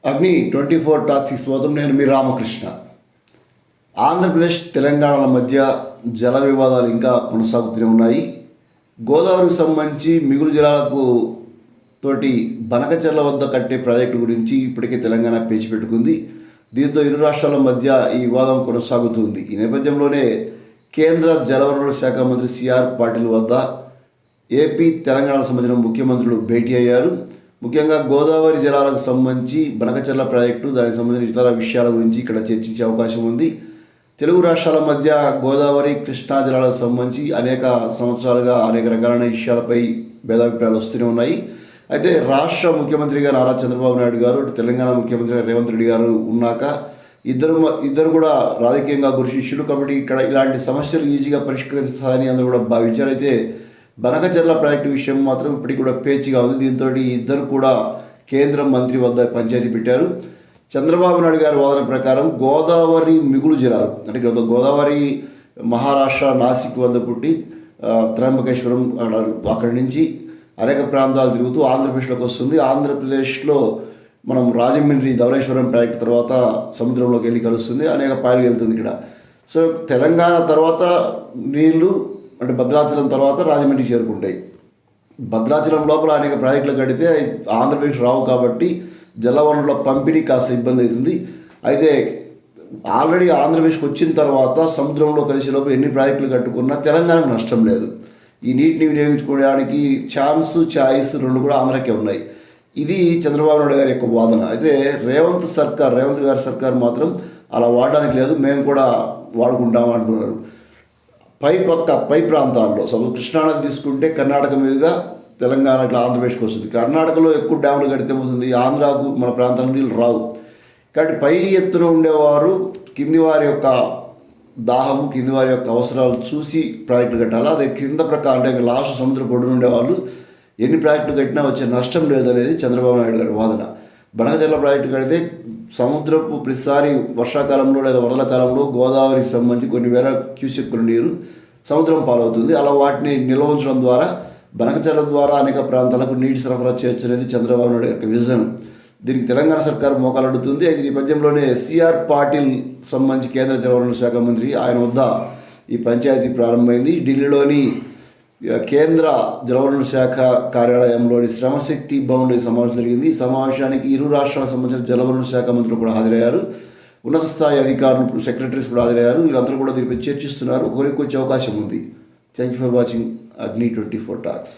అగ్ని 24 టాక్స్కి స్వాగతం. నేను మీ రామకృష్ణ. ఆంధ్రప్రదేశ్ తెలంగాణల మధ్య జల వివాదాలు ఇంకా కొనసాగుతూనే ఉన్నాయి. గోదావరికి సంబంధించి మిగులు జలాలకు తోటి బనకచెర్ల వద్ద కట్టే ప్రాజెక్టు గురించి ఇప్పటికే తెలంగాణ పేచి పెట్టుకుంది. దీంతో ఇరు రాష్ట్రాల మధ్య ఈ వివాదం కొనసాగుతుంది. ఈ నేపథ్యంలోనే కేంద్ర జలవనరుల శాఖ మంత్రి సిఆర్ పాటిల్ వద్ద ఏపీ తెలంగాణకు సంబంధించిన ముఖ్యమంత్రులు భేటీ అయ్యారు. ముఖ్యంగా గోదావరి జలాలకు సంబంధించి బనకచెర్ల ప్రాజెక్టు, దానికి సంబంధించిన ఇతర విషయాల గురించి ఇక్కడ చర్చించే అవకాశం ఉంది. తెలుగు రాష్ట్రాల మధ్య గోదావరి కృష్ణా జలాలకు సంబంధించి అనేక సంవత్సరాలుగా అనేక రకాలైన విషయాలపై భేదాభిప్రాయాలు వస్తూనే ఉన్నాయి. అయితే రాష్ట్ర ముఖ్యమంత్రిగా నారా చంద్రబాబు నాయుడు గారు, తెలంగాణ ముఖ్యమంత్రిగా రేవంత్ రెడ్డి గారు ఉన్నాక ఇద్దరు కూడా రాజకీయంగా గురు శిష్యులు కాబట్టి ఇక్కడ ఇలాంటి సమస్యలు ఈజీగా పరిష్కరించాలని అందరూ కూడా భావించారు. అయితే బనకచెర్ల ప్రాజెక్టు విషయం మాత్రం ఇప్పటికి కూడా పేచిగా ఉంది. దీంతో ఇద్దరు కూడా కేంద్ర మంత్రి వద్ద పంచాయతీ పెట్టారు. చంద్రబాబు నాయుడు గారి వాదన ప్రకారం గోదావరి మిగులు జలాలు అంటే గోదావరి మహారాష్ట్ర నాసిక్ వద్ద పుట్టి త్రయంబకేశ్వరం అక్కడి నుంచి అనేక ప్రాంతాలు తిరుగుతూ ఆంధ్రప్రదేశ్లోకి వస్తుంది. ఆంధ్రప్రదేశ్లో మనం రాజమండ్రి ధవళేశ్వరం ప్రాజెక్టు తర్వాత సముద్రంలోకి వెళ్ళి కలుస్తుంది, అనేక పాయలు వెళ్తుంది ఇక్కడ. సో తెలంగాణ తర్వాత నీళ్లు అంటే భద్రాచలం తర్వాత రాజమండ్రి చేరుకుంటాయి. భద్రాచలం లోపల అనేక ప్రాజెక్టులు కడితే ఆంధ్రప్రదేశ్ రావు కాబట్టి జలవనరుల పంపిణీ కాస్త ఇబ్బంది అవుతుంది. అయితే ఆల్రెడీ ఆంధ్రప్రదేశ్కి వచ్చిన తర్వాత సముద్రంలో కలిసే లోపు ఎన్ని ప్రాజెక్టులు కట్టుకున్నా తెలంగాణకు నష్టం లేదు. ఈ నీటిని వినియోగించుకోవడానికి చాయిస్ రెండు కూడా ఆంధ్రకే ఉన్నాయి. ఇది చంద్రబాబు నాయుడు గారి యొక్క వాదన. అయితే రేవంత్ గారి సర్కార్ మాత్రం అలా వాడడానికి లేదు, మేము కూడా వాడుకుంటాం అంటున్నారు. పై ప్రాంతాల్లో కృష్ణానది తీసుకుంటే కర్ణాటక మీదుగా తెలంగాణ ఇట్లా ఆంధ్రప్రదేశ్కి వస్తుంది. కర్ణాటకలో ఎక్కువ డ్యాములు కడితే పోతుంది, ఆంధ్రాకు మన ప్రాంతానికి నీళ్ళు రావు. కాబట్టి పై ఎత్తున ఉండేవారు కింది వారి యొక్క దాహము, కింది వారి యొక్క అవసరాలు చూసి ప్రాజెక్టులు కట్టాలి. అదే కింద ప్రకారం అంటే లాస్ట్ సముద్ర పొడ్డున ఉండేవాళ్ళు ఎన్ని ప్రాజెక్టులు కట్టినా వచ్చే నష్టం లేదనేది చంద్రబాబు నాయుడు గారి వాదన. బనకచెర్ల ప్రాజెక్టు కడితే సముద్రపు ప్రతిసారి వర్షాకాలంలో లేదా వరదల కాలంలో గోదావరికి సంబంధించి కొన్ని వేల క్యూసెక్కుల నీరు సముద్రం పాలవుతుంది. అలా వాటిని నిల్వ ఉంచడం ద్వారా బనకచెర్ల ద్వారా అనేక ప్రాంతాలకు నీటి సరఫరా చేయొచ్చు అనేది చంద్రబాబు నాయుడు యొక్క విజన్. దీనికి తెలంగాణ సర్కారు మోకాలు అడుగుతుంది. అయితే ఈ నేపథ్యంలోనే సిఆర్ పాటిల్ సంబంధించి కేంద్ర జలవనరుల శాఖ మంత్రి, ఆయన వద్ద ఈ పంచాయతీ ప్రారంభమైంది. ఢిల్లీలోని కేంద్ర జలవనరుల శాఖ కార్యాలయంలోని శ్రమశక్తి భవన్లో సమావేశం జరిగింది. ఈ సమావేశానికి ఇరు రాష్ట్రాలకు సంబంధించిన జలవనరుల శాఖ మంత్రులు కూడా హాజరయ్యారు. ఉన్నత స్థాయి అధికారులు, సెక్రటరీస్ కూడా హాజరయ్యారు. వీళ్ళందరూ కూడా దీనిపై చర్చిస్తున్నారు. ఒకరికి వచ్చే అవకాశం ఉంది. థ్యాంక్ యూ ఫర్ వాచింగ్ అగ్ని 24 టాక్స్.